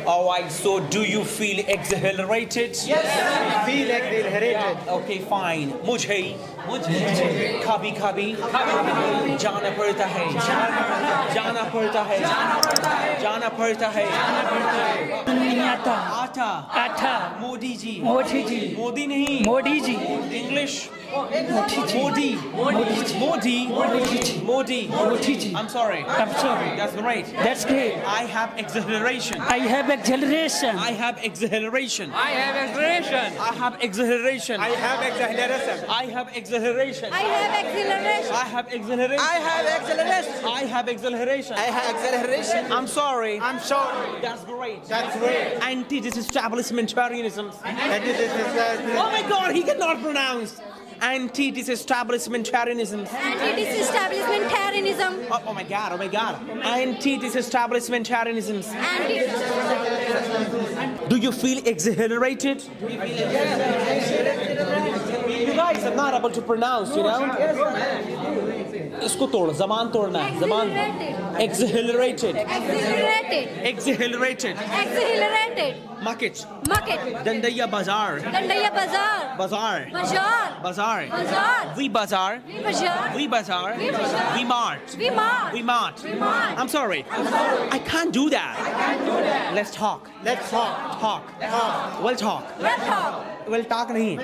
All right, so do you feel exhilarated? Yes, feel exhilarated. Okay, fine. मुझे कभी कभी जाना पड़ता है जाना पड़ता है जाना पड़ता है आता आटा आठा मोदी जी मोदी जी मोदी नहीं Modi ji English Modi ji Modi. Modi ji Modi. Modi ji I'm sorry. I'm sorry. That's great. That's great. I have exhilaration. I have exhilaration. I have exhilaration. I have exhilaration. I have exhilaration. I have exhilaration. I have exhilaration. I have exhilaration. I have exhilaration. I have exhilaration. I have exhilaration. I have exhilaration. I'm sorry. I'm sorry. That's great. That's great. Anti-disestablishmentarianism. And this is Oh my God, he cannot pronounce. Anti-disestablishmentarianism. Anti-disestablishmentarianism. Oh my God, oh my God. Anti-disestablishmentarianism. Do you feel exhilarated? You guys are not able to pronounce, you know? इसको तोड़, ज़बान तोड़ना है, ज़बान. Exhilarated. Exhilarated. Exhilarated. Exhilarated. Market. Market. Dandaya Bazaar. Dandaya Bazaar. Bazaar. Bazaar. Bazaar. Bazaar. We Bazaar. We Bazaar. We Bazaar. We Bazaar. We Mart. We Mart. We Mart. We Mart. I'm sorry. I can't do that. Let's talk. Let's talk. Talk. We'll talk. Let's talk. We'll talk nahi.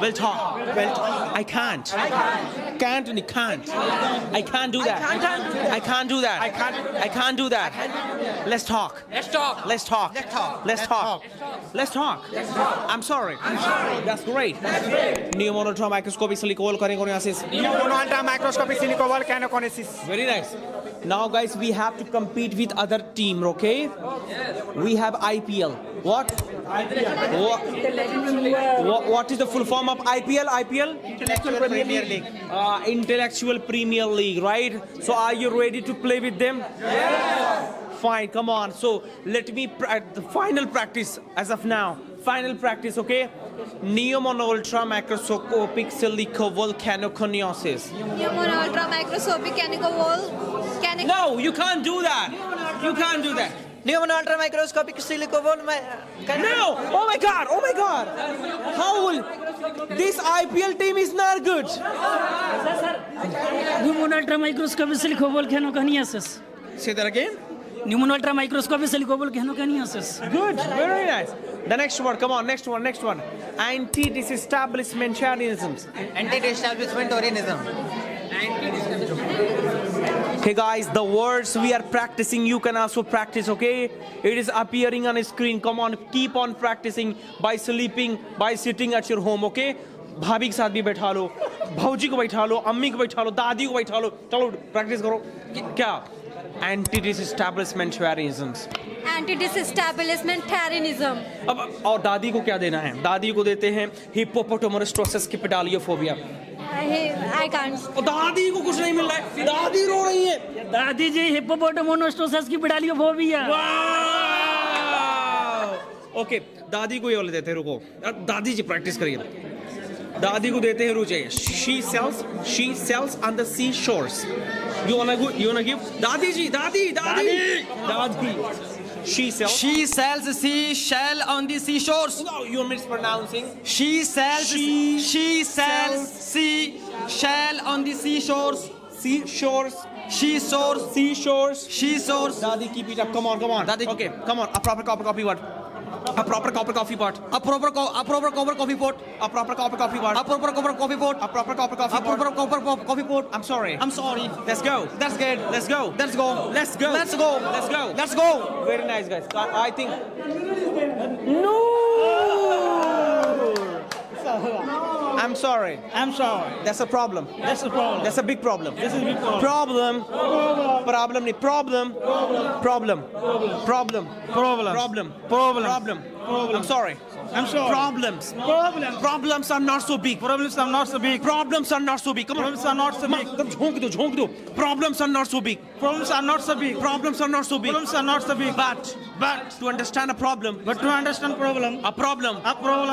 We'll talk. We'll talk. I can't. Can't and can't. I can't do that. I can't do that. I can't do that. Let's talk. Let's talk. Let's talk. Let's talk. Let's talk. Let's talk. I'm sorry. That's great. Neomonotron microscopy silicol corneosis. Monoalta microscopy silicoval canoconesis. Very nice. Now guys, we have to compete with other team, okay? We have IPL. What? What is the full form of IPL? IPL? Intellectual Premier League. Intellectual Premier League, right? So are you ready to play with them? Yes. Fine, come on. So let me the final practice as of now. Final practice, okay? Neomonultra macroscopic silicovolcanoconiosis. Human ultra microscopic canical. No, you can't do that. You can't do that. Newman ultra microscopic silicoval. No! Oh my God! Oh my God! How will this IPL team is not good? Pneumonia ultra microscopic silicovolcanoconiosis. Say that again. Pneumonia ultra microscopic silicovolcanoconiosis. Good, very nice. The next one, come on, next one. Anti-disestablishmentarianism. Anti-establishmentarianism. Okay guys, the words we are practicing, you can also practice, okay? It is appearing on a screen. Come on, keep on practicing by sleeping, by sitting at your home, okay? भाभी के साथ भी बैठा लो, भाऊजी को बैठा लो, अम्मी को बैठा लो, दादी को बैठा लो, चलो प्रैक्टिस करो. क्या? Anti-disestablishmentarianism. Anti-disestablishmentarianism. अब और दादी को क्या देना है? दादी को देते हैं हिप्पोपोटामोरस्टोसिस की पेडालियोफोबिया. I can't. दादी को कुछ नहीं मिल रहा है, दादी रो रही है. दादी जी हिप्पोपोटामोरस्टोसिस की पेडालियोफोबिया. ओके, दादी को ये वाले देते हैं, रुको. दादी जी प्रैक्टिस करिए. दादी को देते हैं रुचे. She sells on the seashores. You wanna give? दादी जी, दादी. She sells seashell on the seashores. No, you're mispronouncing. She sells seashell on the seashores. Seashores. Dadi, keep it up. Come on. Dadi. Okay, come on. A proper coffee pot. A proper copper coffee pot. A proper copper coffee pot. A proper copper coffee pot. A proper copper coffee pot. A proper copper coffee A proper pot. copper coffee pot. I'm sorry. Let's go. That's good. Let's go. Let's go. Let's go. Let's go. Let's go. Let's go. Very nice, guys. I think. No. I'm sorry. That's a problem. That's a big problem. This is a big problem. Problem. I'm sorry. I'm sure. Problems. Problems. Problems are not so big. Problems are not so big. Problems are not so big. Come on. Problems are not so big. झोंक दो. Problems are not so big. Problems are not so big. Problems are not so big. Problems are not so big. But to understand a problem, But to understand problem, a problem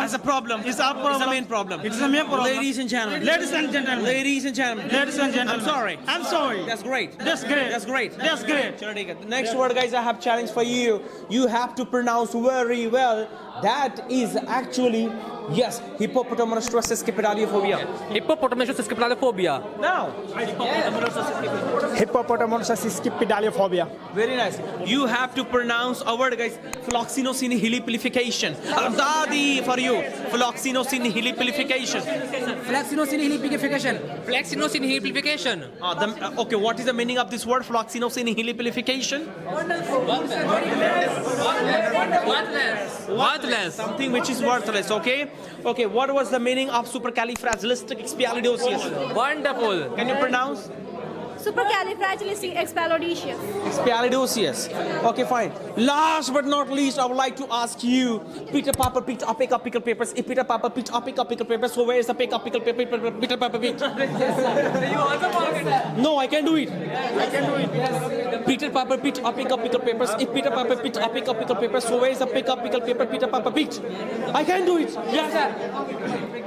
is a problem. It's a problem. It's the main problem. It's the main problem. Ladies and gentlemen. Ladies and gentlemen. Ladies and gentlemen. Ladies and gentlemen. I'm sorry. I'm sorry. That's great. That's great. That's great. That's great. चलो ठीक है. The next word, guys, I have challenge for you. You have to pronounce very well. That is actually yes, hippopotamus scipitalophobia. Hippopotamus scipitalophobia. Now, Hippopotamus scipitalophobia. very nice. You have to pronounce a word, guys. Floxinosinihilipilification. Dadi for you. Floxinosinihilipilification. Flaxinosinihilipilification. Flaxinosinihilipilification. Okay, what is the meaning of this word? Floxinosinihilipilification? Worthless. Something which is worthless, okay? Okay, what was the meaning of supercalifragilisticexpialidocious? Wonderful. Can you pronounce? Supercalifragilisticexpialidocious. Expialidocious. Okay, fine. Last but not least, I would like to ask you, Peter Piper picked up pick up pickle papers. If Peter Piper picked up pick up pickle papers, so where is the pick up pickle paper? Peter Piper picked. No, I can do it. Peter Piper picked up pick up pickle papers. If Peter Piper picked up pick up pickle papers, so where is the pick up pickle paper? Peter Piper picked. I can do it. Yes, sir.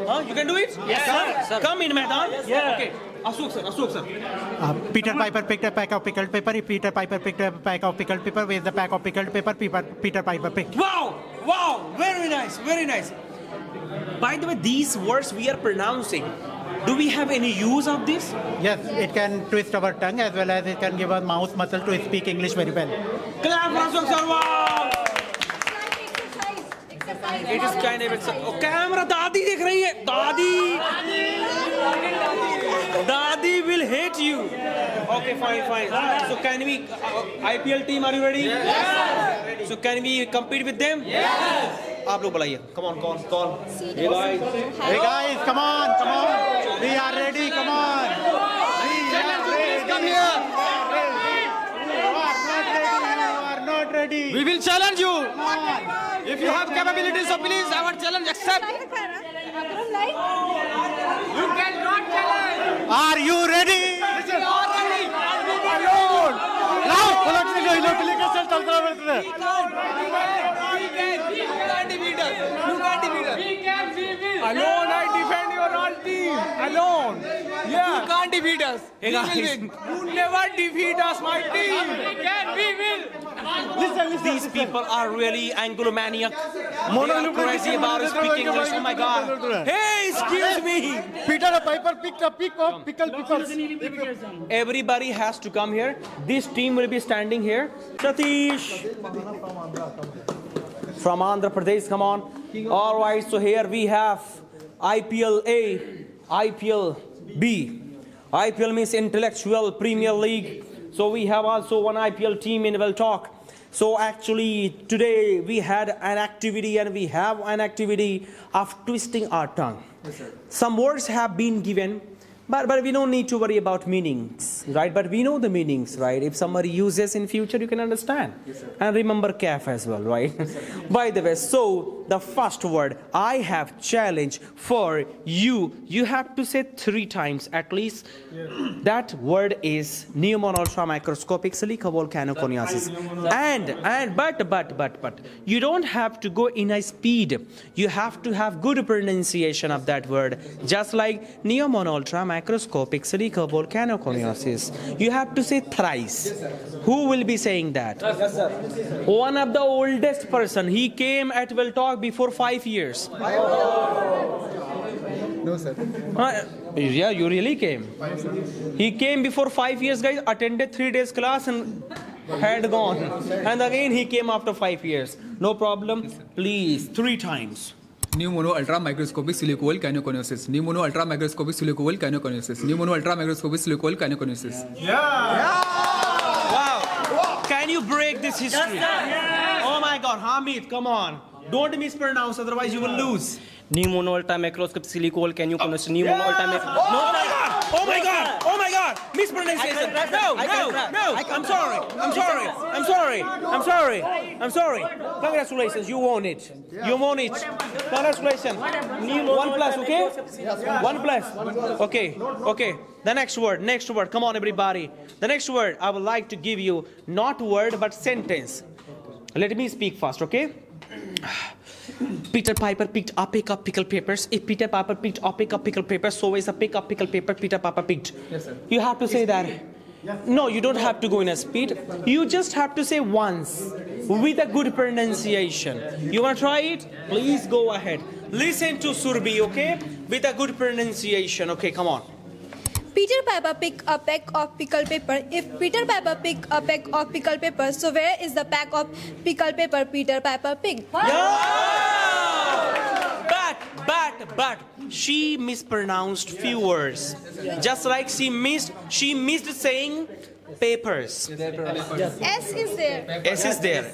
Huh? You can do it? Yes, sir. Come in, madam. Yeah. Okay. Ashok sir. Peter Piper picked a pack of pickled pepper. If Peter Piper picked a pack of pickled pepper, where's the pack of pickled pepper? Peter Piper picked. Wow! Very nice. By the way, these words we are pronouncing, do we have any use of this? Yes, it can twist our tongue as well as it can give us mouth muscle to speak English very well. Clap for Ashok sir. Wow! It is kind of camera. Dadi dekh rahi hai. Dadi will hate you. Okay, fine. So can we IPL team, are you ready? Yes. So can we compete with them? Yes. आप लोग बुलाइए. Come on. Hey guys. Hey guys, come on. We are ready. Come on. Come here. You are not ready. We will challenge you. If you have capabilities, so please, our challenge accept. You cannot challenge. Are you ready? Alone, I defend your all team. Alone. Yeah. You can't defeat us. Hey We will guys. win. You never defeat us, my team. We will. These people are really Anglomaniac. They are crazy about speaking English. Oh my God. Hey, excuse me. Peter Piper picked a pick of pickled peppers. Everybody has to come here. This team will be standing here. Satish from Andhra Pradesh, come on. All right, so here we have IPL A, IPL B. IPL means Intellectual Premier League. So we have also one IPL team in Well Talk. So actually today we had an activity and we have an activity of twisting our tongue. Yes, sir. Some words have been given, but we don't need to worry about meanings, right? But we know the meanings, right? If somebody uses in future, you can understand. Yes, sir. And remember CAF as well, right? Yes, by the way, so the first word I have challenge for you. You have to say 3 times at least. Yes. That word is pneumonoultramicroscopic silicovolcanoconiosis. But you don't have to go in a speed. You have to have good pronunciation of that word. Just like pneumonoultramicroscopic silicovolcanoconiosis. You have to say thrice. Yes, who will be saying that? Yes, sir. One of the oldest person. He came at Well Talk before 5 years. No, sir. Yeah, you really came. He came before 5 years, guys, attended 3 days class and had gone. And again he came after 5 years. No problem. Please, 3 times. Pneumono ultramicroscopic silicovolcanoconiosis. Pneumono ultramicroscopic silicovolcanoconiosis. Pneumono ultramicroscopic silicovolcanoconiosis. Wow. Can you break this history? Oh my God, Hamid, come on. Don't mispronounce, otherwise you will lose. Pneumono ultramicroscopic silicovolcanoconiosis. Pneumono ultramicroscopic. Oh my God! are mispronunciation. No. I'm sorry. Congratulations, you won it. Congratulations. 1+, okay? 1+. Okay. The next word. Come on, everybody. The next word, I would like to give you not word but sentence. Let me speak fast, okay? Peter Piper picked up pickled peppers. If Peter Piper picked up pickled peppers, so is a pick up pickled pepper Peter Piper picked. Yes, sir. You have to say that. No, you don't have to go in a speed. You just have to say once with a good pronunciation. You want to try it? Please go ahead. Listen to Surbi, okay? With a good pronunciation. Okay, come on. Peter Piper picked a peck of pickled pepper. If Peter Piper picked a peck of pickled pepper, so where is the pack of pickled pepper Peter Piper picked? But she mispronounced few words. Just like she missed saying papers. S is there.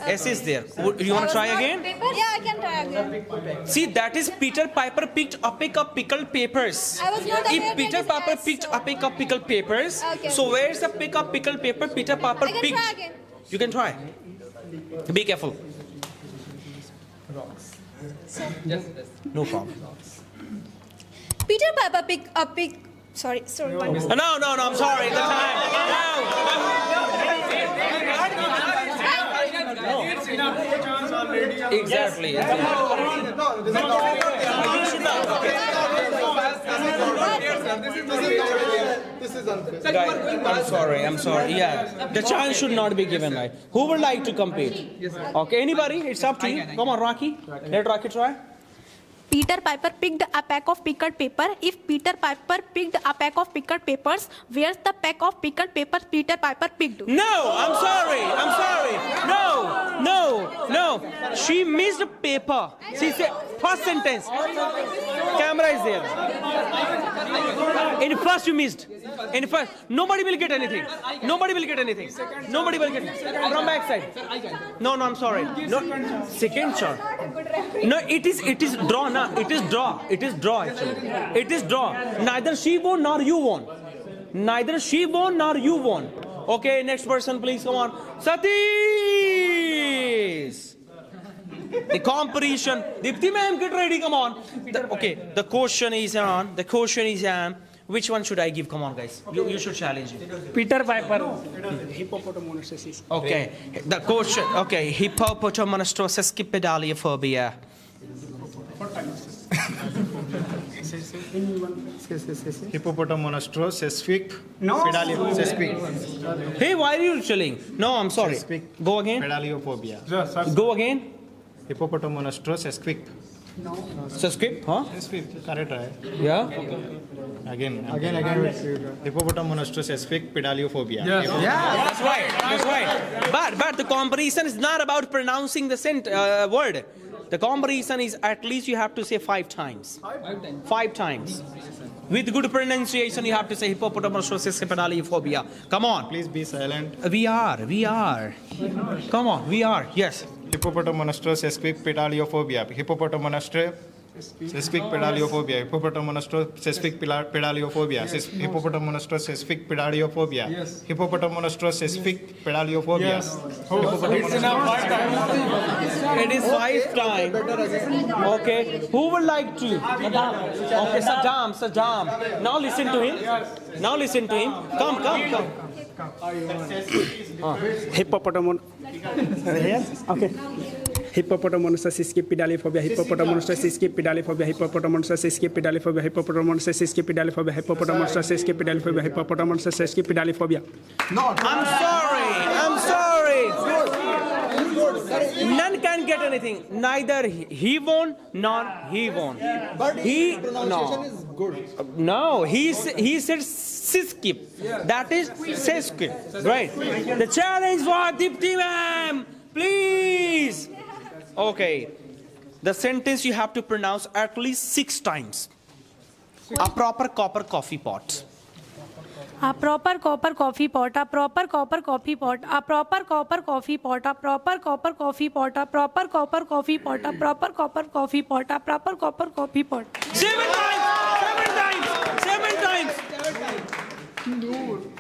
S is there. You want to try again? Yeah, I can try again. See, that is Peter Piper picked a peck of pickled papers. I was not aware If Peter that Piper is S, picked so- a peck of pickled papers, Okay. so where's the peck of pickled paper Peter Piper I can picked? try again. You can try. Be careful. Yes. No problem. Peter Piper picked a pick. Sorry. No, I'm sorry. The time. No. Exactly. Guys, I'm sorry. Yeah, the chance should not be given, right? Who would like to compete? Okay, anybody? It's up to you. Come on, Rocky. Let Rocky try. Peter Piper picked a pack of pickled pepper. If Peter Piper picked a pack of pickled peppers, where's the pack of pickled peppers Peter Piper picked? No, I'm sorry. No. She missed a paper. She said first sentence. Camera is there. In first you missed. In first, nobody will get anything. From back side. No, I'm sorry. No, second shot. No, it is draw now. It is draw actually. It is draw. Neither she won nor you won. Okay, next person, please. Come on. Satish. The competition. Dipti ma'am, get ready. Come on. The question is on. Which one should I give? Come on, guys. You should challenge me. Peter Piper. Hippopotamus. Okay. The question. Okay. Hippopotamonstrosesquipedaliophobia. Hippopotamonstrosesquic pedaliophobia. Hey, why are you chilling? No, I'm sorry. Go again. Pedaliophobia. Go again. Hippopotamonstrosesquic. Sesquip, huh? Correct, right? Yeah. Again. Hippopotamonstrosesquic pedaliophobia. That's right. But the comparison is not about pronouncing the word. The comparison is at least you have to say 5 times. 5 times. With good pronunciation, you have to say hippopotamonstrosesquipedaliophobia. Come on. Please be silent. We are. Come on, we are. Yes. Hippopotamonstrosesquic pedaliophobia. Hippopotamonstrosesquic pedaliophobia. Hippopotamonstrosesquic pedaliophobia. Hippopotamonstrosesquic pedaliophobia. Hippopotamonstrosesquic pedaliophobia. It is 5 times. Okay. Who would like to? Okay, Saddam. Now listen to him. Come. Hippopotamonstrosesquipedaliophobia. Hippopotamonstrosesquipedaliophobia. Hippopotamonstrosesquipedaliophobia. Hippopotamonstrosesquipedaliophobia. I'm sorry. None can get anything. Neither he won nor he won. But his pronunciation is good. No, he said siskip. That is seskip. Right. The challenge for Dipti ma'am. Please. Okay. The sentence you have to pronounce at least 6 times. A proper copper coffee pot. A proper copper coffee pot. A proper copper coffee pot. A proper copper coffee pot. A proper copper coffee pot. A proper copper coffee pot. A proper copper coffee pot. A proper copper coffee pot. 7 times.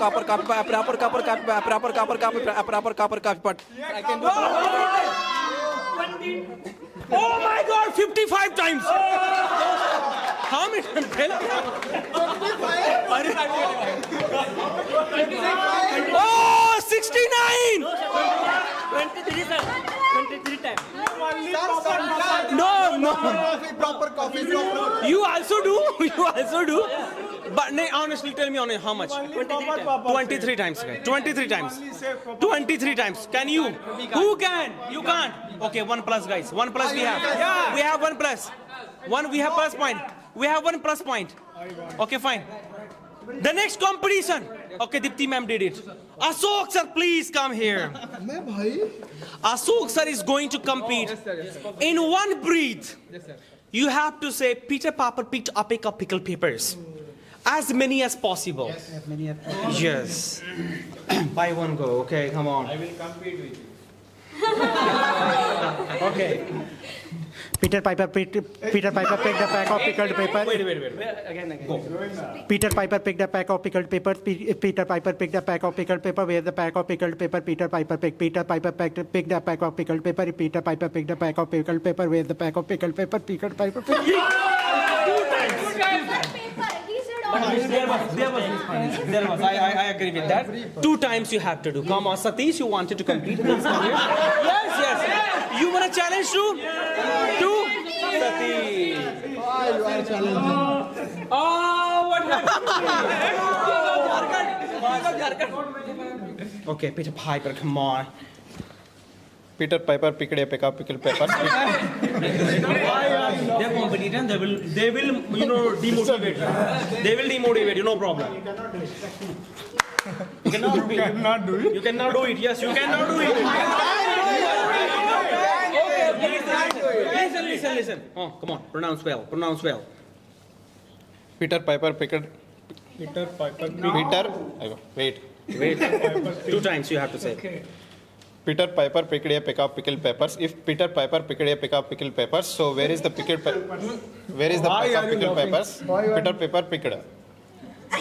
copper coffee pot, proper copper coffee pot, proper copper coffee pot, proper copper coffee pot. I can do Oh my God, 55 times. How many times? Oh, 69. 23 sir 23 times No. proper coffee proper You also do. You also do. But honestly, tell me honest, how much? 23 times. Guys. 23 times. 23 times. Can you? Who can? You can't. Okay, 1 plus, guys. 1 plus we have. Yeah. We have 1 plus. We have plus point. We have 1 plus point. Okay, fine. The next competition. Okay, Dipti ma'am did it. Ashok sir, please come here. Ashok sir is going to compete in one breath. You have to say Peter Piper picked up a cup pickled peppers. As many as possible. Yes. As many as possible. Yes. By one go. Okay, come on. I will compete with you. Okay. Peter Piper picked a pack of pickled peppers. Wait. Again. Go. Peter Piper picked a pack of pickled peppers. Peter Piper picked a pack of pickled pepper. Where's the pack of pickled pepper? Peter Piper picked a pack of pickled pepper. Peter Piper picked a pack of pickled pepper. Where's the pack of pickled pepper? Peter Piper picked. There was. I agree with that. 2 times you have to do. Come on, Satish, you wanted to compete. Please come here. Yes. You want a challenge too? Two? Satish. why you are challenging Oh, what happened? Okay, Peter Piper, come on. Peter Piper picked a peck of pickled peppers. They're competition. They will, demotivate you. They will demotivate you. No problem. You cannot do it. You cannot do it. Yes, you cannot do it. Okay, listen. Oh, come on. Pronounce well. Peter Piper picked. Wait. 2 times you have to say. Peter Piper picked a peck of pickled peppers. If Peter Piper picked a peck of pickled peppers, so where is the pack of pickled peppers? Peter Piper picked.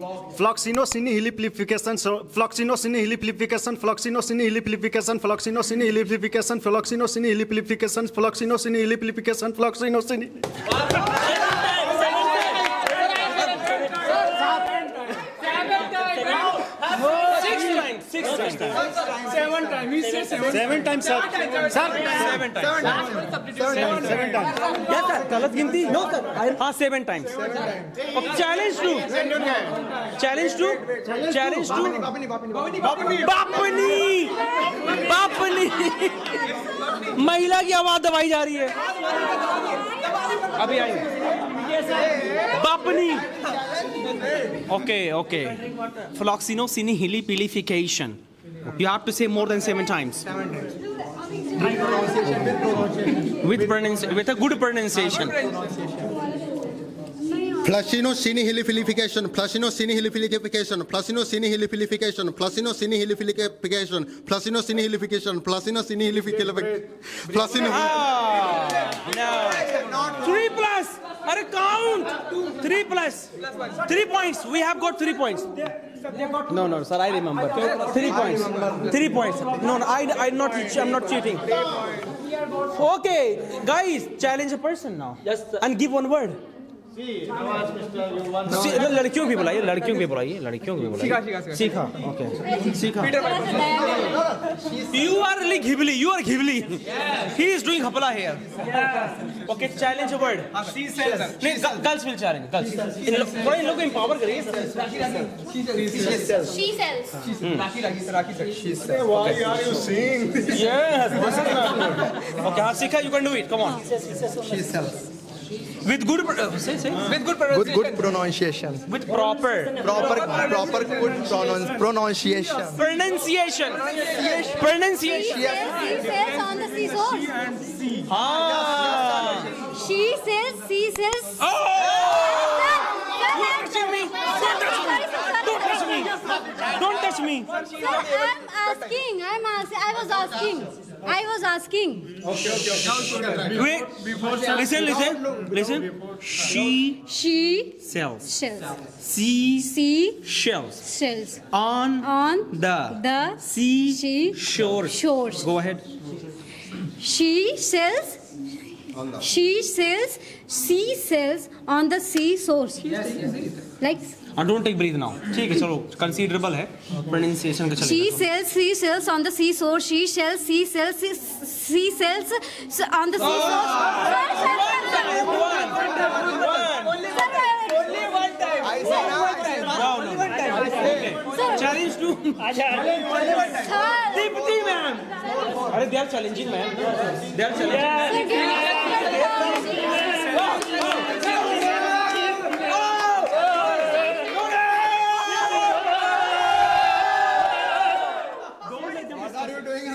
Floxinosinihiliplification, floxinosinihiliplification, floxinosinihiliplification, floxinosinihiliplification, floxinosinihiliplification, floxinosinihiliplification, floxinosin. Six times. Seven times. He says seven. 7 times, sir. Sir, 7 times. Yes, sir. गलत गिनती? No, sir. हाँ, 7 times. Okay, challenge to. बापनी. महिला की आवाज दबाई जा रही है. अभी आएंगे. बापनी. Okay. Floxinosinihiliplification. You have to say more than 7 times. With a good pronunciation. Flashinosinihilification, flashinosinihilification, flashinosinihilification, flashinosinihilification, flashinosinihilification, flashinosinihilification. No. 3 plus. Are count. 3 plus. 3 points. We have got 3 points. No, sir. I remember. 3 points. 3 points. No, I'm not cheating. Okay, guys, challenge a person now. Yes, sir. And give one word. लड़कियों भी बुलाइए. सीखा. Okay. सीखा. You are really ghibli. He is doing hapla here. Okay, challenge a word. Girls will challenge. Girls. इन लोगों को empower करिए. She sells. Why are you saying this? Yes. Okay, हाँ सीखा. You can do it. Come on. She sells. With good say. With good pronunciation. With proper Proper good pronunciation. pronunciation. She sells on the seashore. She sells. Oh! Don't touch me. Sir, I was asking. Wait. Listen. She sells. Shells on the seashores. Go ahead. She sells on the seashores. Like Don't take breathe now. ठीक है चलो considerable है pronunciation का she चलेगा. sells on the seashore. She sells on the seashore. Challenge to Deepti ma'am. अरे they are challenging man. They are challenging.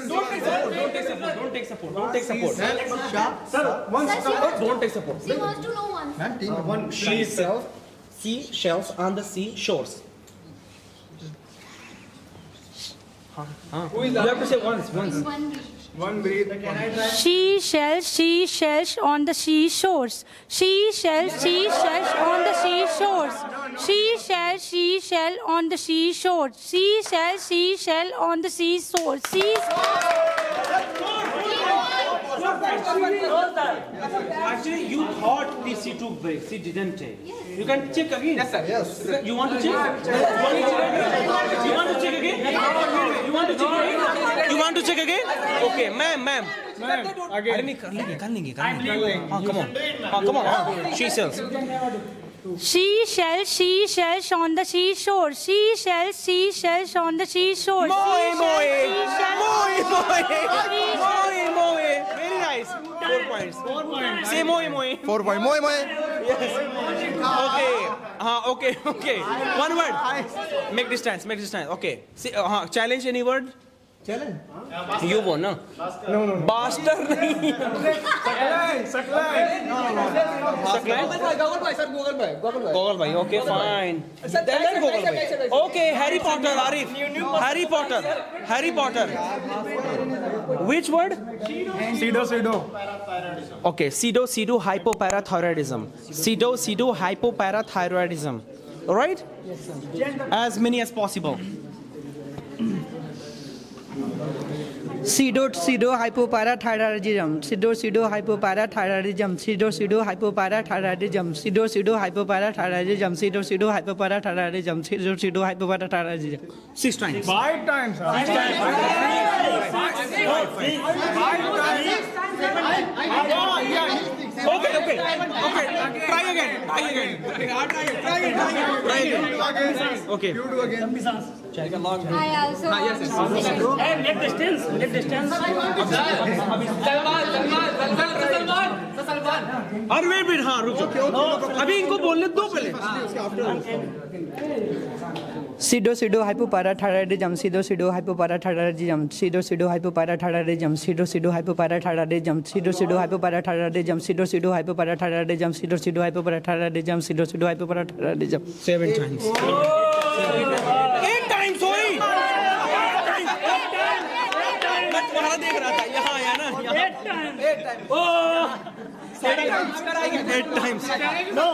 Don't take support. Don't take support. She wants to know one. She sells on the seashores. You have to say once. She shells on the seashores. She shells on the seashores. She shell on the seashore. She shell on the seashore. Actually, you thought she took break. She didn't take. You can check again. Yes, sir. Yes. You want to check? You want to check again? You want to check again? Okay, ma'am. अरे नहीं कर लेंगे. हाँ, come on. She sells. She shells on the seashore. She shells on the seashore. Moe. Very nice. 4 points. Say moe. 4 point. Moe. Yes. Okay. Okay. One word. Make distance. Okay. See, challenge any word? Challenge. You won, no? No. Bastard नहीं. Sakline. Google भाई. Okay, fine. Then Google भाई. Okay, Harry Potter, Arif. Harry Potter. Which word? Pseudo. Okay, pseudo hypoparathyroidism. Pseudo hypoparathyroidism. All right? Yes, sir. As many as possible. Pseudo-hypoparathyroidism, pseudo-hypoparathyroidism, pseudo-hypoparathyroidism, pseudo-hypoparathyroidism, pseudo-hypoparathyroidism, pseudo-hypoparathyroidism. 6 times. 5 times. 5 times. 5 Okay. Try again. Okay. I also Let distance. और wait wait हाँ रुक जाओ अभी इनको बोलने दो पहले Pseudo-hypoparathyroidism, pseudo-hypoparathyroidism, pseudo-hypoparathyroidism, pseudo-hypoparathyroidism, pseudo-hypoparathyroidism, pseudo-hypoparathyroidism, pseudo-hypoparathyroidism, pseudo-hypoparathyroidism. 7 times. 8 times हुई. मैं तुम्हारा देख रहा था यहाँ आया ना 8 times. ओह 8 times. No.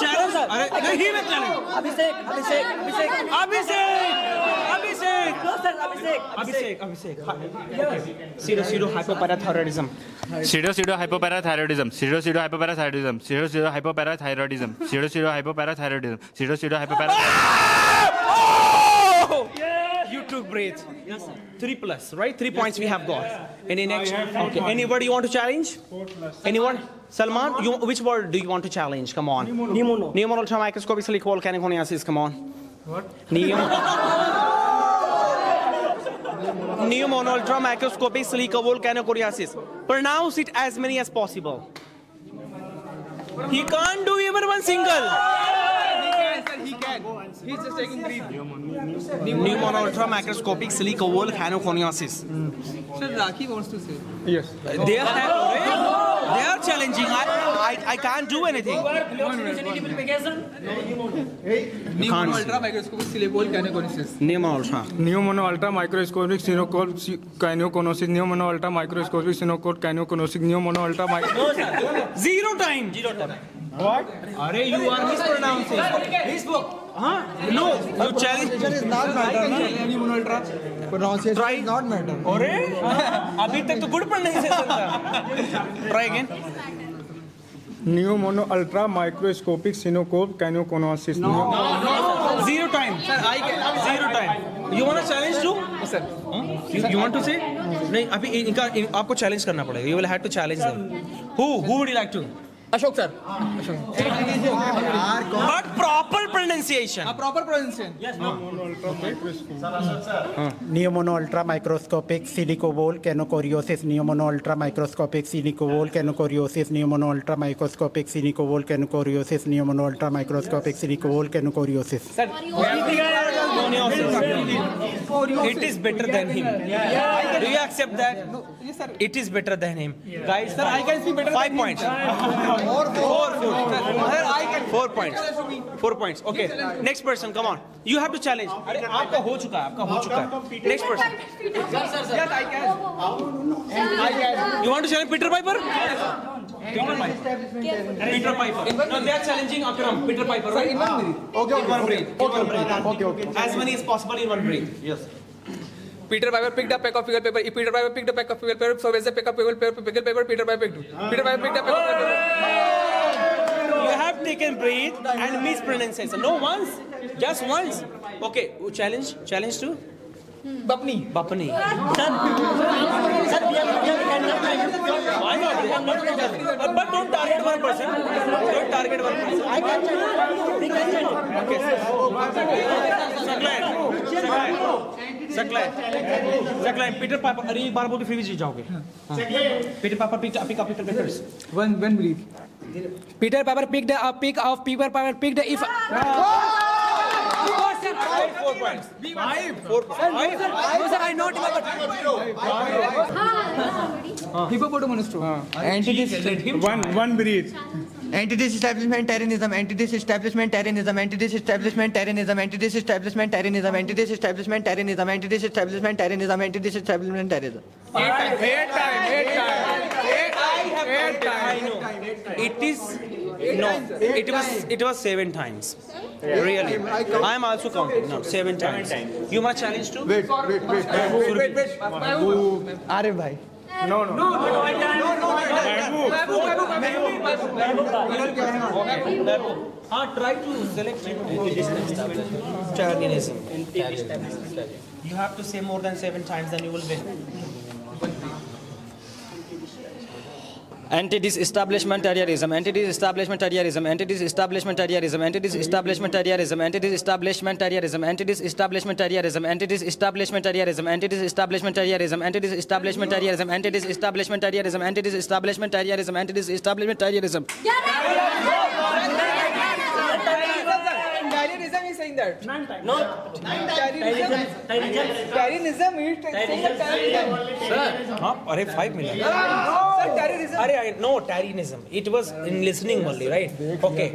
Challenge. अरे नहीं मैं challenge. Abhishek. Pseudo-hypoparathyroidism. Pseudo-hypoparathyroidism. Pseudo-hypoparathyroidism. Pseudo-hypoparathyroidism. Pseudo-hypoparathyroidism. Pseudo-hypoparathyroidism. You took breath. 3 plus, right? 3 points we have got. Any next? Okay. Any word you want to challenge? 4 plus. Anyone? Salman, which word do you want to challenge? Come on. Pneumono ultramicroscopic silicol caneconiasis. Come on. What? Pneumono ultramicroscopic silicol caneconiasis. Pronounce it as many as possible. He can't do even one single. He can. He's just taking breath. Pneumono ultramicroscopic silicol caneconiasis. Sir, Rakhi wants to say. Yes. They are challenging. I can't do anything. Pneumono ultra microscopic silicol caneconiasis. Pneumono ultra. Pneumono ultra microscopic silicol caneconiasis. Pneumono ultra microscopic silicol caneconiasis. Pneumono ultra 0 time. What? Are you are mispronouncing? This book. Huh? No. You challenge. is not matter. Pneumono ultra. Pronunciation Try. is not matter. अरे अभी तक तो good पढ़ नहीं सकता. Try again. Pneumono ultra microscopic silicol caneconiasis. 0 time. Sir, I get 0 time. You want to challenge too? Sir. You want to say? नहीं अभी इनका आपको challenge करना पड़ेगा. You will have to challenge them. Who would you like to? Ashok sir. But proper pronunciation. Proper pronunciation. Yes. Pneumono ultramicroscopic silicovol canocoriosis, pneumono ultramicroscopic silicovol canocoriosis, pneumono ultramicroscopic silicovol canocoriosis, pneumono ultramicroscopic silicovol canocoriosis. It is better than him. Do you accept that? Yes sir. It is better than him. Guys, Sir, I can see better 5 points. 4 points. 4 points. Okay. Next person, come on. You have to challenge. अरे आपका हो चुका है. Next person. Yes, I can. You want to challenge Peter Piper? Peter Piper. No, they are challenging Akram. Peter Piper, right? Okay. In one breath. Okay. As many as possible in one breath. Yes. Peter Piper picked up pack of pickle paper. If Peter Piper picked up pack of pickle paper, so where's the pack of pickle paper? Peter Piper picked. Peter Piper picked up pack of pickle paper. You have taken breath and mispronunciation. No, once. Just once. Okay. Challenge to? Bapni. Bapni. Why not? But don't target one person. Okay. Suckline. Peter Piper. अरे एक बार बोल के फिर भी जीत जाओगे. Peter Piper pick up papers. One breathe. Peter Piper picked a pick of Peter Piper picked if 4 points. 4 points. no sir I not Hippopotamus. One breathe. Entities establishment terrorism. Entities establishment terrorism. Entities establishment terrorism. Entities establishment terrorism. Entities establishment terrorism. Entities establishment terrorism. Entities establishment terrorism. 8 times. I know. It is no. It was 7 times. Really. I am also counting. No, 7 times. You want challenge too? Wait. अरे भाई Try to select Tarianism. You have to say more than 7 times, then you will win. Entities establishmentarianism, entities establishmentarianism, entities establishmentarianism, entities establishmentarianism, entities establishmentarianism, entities establishmentarianism, entities establishmentarianism, entities establishmentarianism, entities establishmentarianism, entities establishmentarianism, entities establishmentarianism, entities establishmentarianism. Tarianism is saying that. No. Tarianism is saying that. अरे 5 minutes. Sir, Tarianism. No, Tarianism. It was in listening only, right? Okay.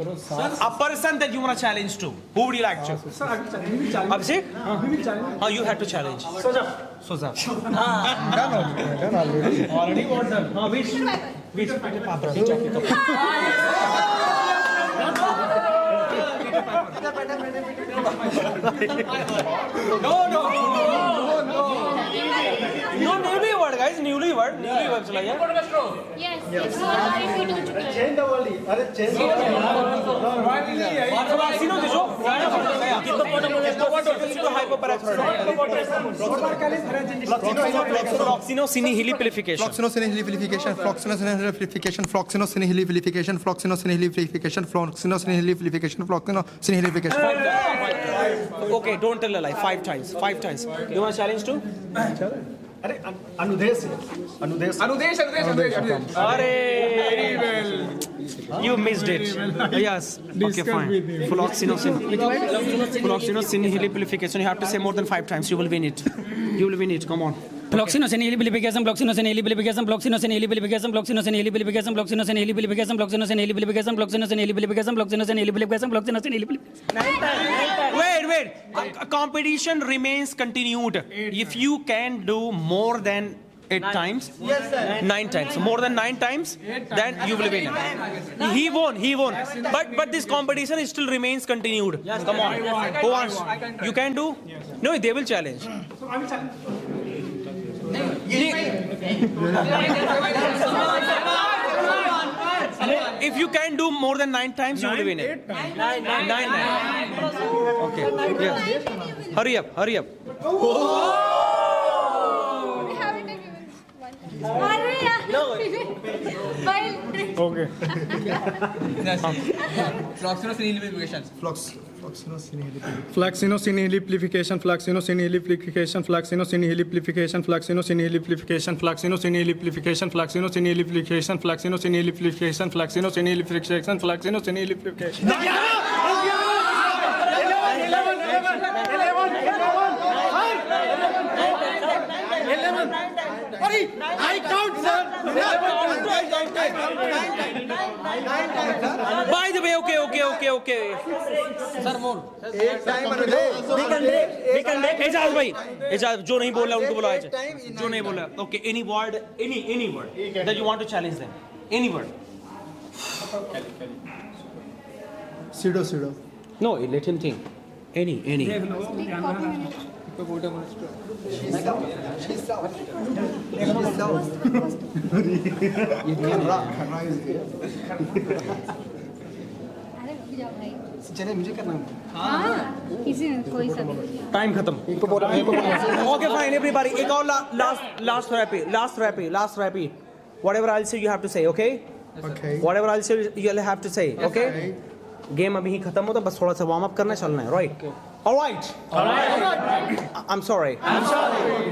A person that you want to challenge to. Who would you like to? Abhishek? Oh, you had to challenge. Soja. Already what done? Which? No, newlywed guys, newlywed चलाइए. Yes, it's not if you do Floxinosinihiliplication. Okay, don't tell a lie. 5 times. You want a challenge too? Anudesh. You missed it. Yes. Okay, fine. Floxinosinihiliplication. You have to say more than 5 times. You will win it. Come on. Floxinosinihiliplication, floxinosinihiliplication, floxinosinihiliplication, floxinosinihiliplication, floxinosinihiliplication, floxinosinihiliplication, floxinosinihiliplication, floxinosinihiliplication, floxinosinihiliplication. Wait. Competition remains continued. If you can do more than 8 times, 9 times, more than 9 times, then you will win. He won. But this competition still remains continued. Come on. Who wants? You can do? No, they will challenge. If you can do more than 9 times, you will win it. 9. Okay. Yes. Hurry up. Floxinosinihiliplication. Floxinosinihiliplication, floxinosinihiliplication, floxinosinihiliplication, floxinosinihiliplication, floxinosinihiliplication, floxinosinihiliplication, floxinosinihiliplication, floxinosinihiliplication, floxinosinihiliplication. I count, sir. By the way, okay. Sir, more. Ejaz भाई, जो नहीं बोल रहा उनको बुलाओ. जो नहीं बोल रहा. Okay, any word that you want to challenge them. Any word. Pseudo. No, let him think. Any. चले मुझे करना इसी में कोई सा भी. Time खत्म. Okay, fine, everybody. एक और last rap. Whatever I'll say, you have to say, okay? Okay. Whatever I'll say, you'll have to say, okay? Game अभी ही खत्म होता, बस थोड़ा सा warm up करना चलना है, right? All right. I'm sorry.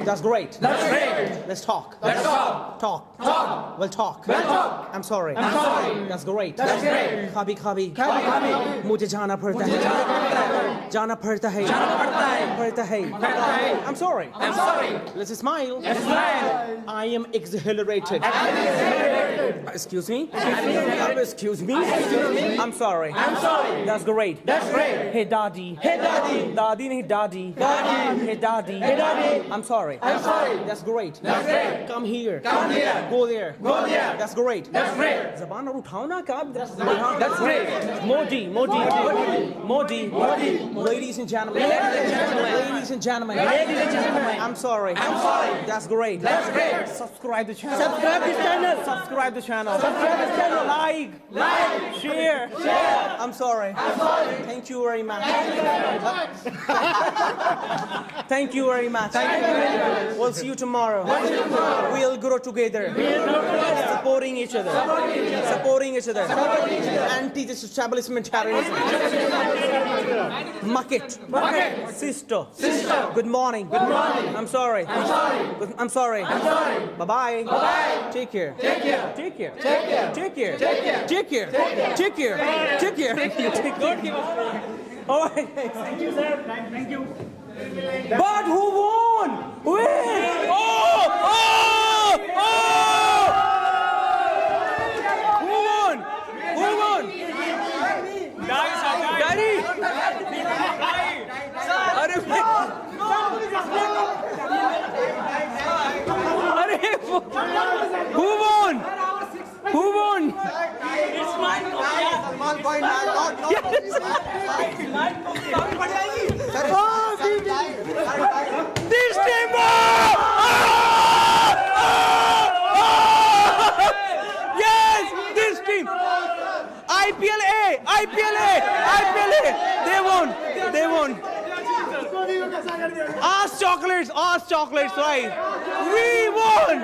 That's great. Let's talk. Talk. We'll talk. I'm sorry. That's great. कभी मुझे जाना पड़ता है. I'm sorry. Let's smile. I am exhilarated. Excuse me. Excuse me. I'm sorry. That's great. Hey daddy. Daddy nahi daddy. Hey daddy. I'm sorry. That's great. Come here. Go there. That's great. Zaban aur uthao na ka. That's great. Modi. Ladies and gentlemen. I'm sorry. That's great. Subscribe the channel. Subscribe the channel. Like. Share. I'm sorry. Thank you very much. Thank you very much. We'll see you tomorrow. We'll grow together. Supporting each other. Anti-establishmentarianism. Market. Sister. Good morning. I'm sorry. Bye-bye. Take care. All right. Thank you, sir. Thank you. But who won? Wait! Who won? Daddy! Who won? It's mine. This team Yes, this team. IPLA. They won. Ask chocolates, right? We won.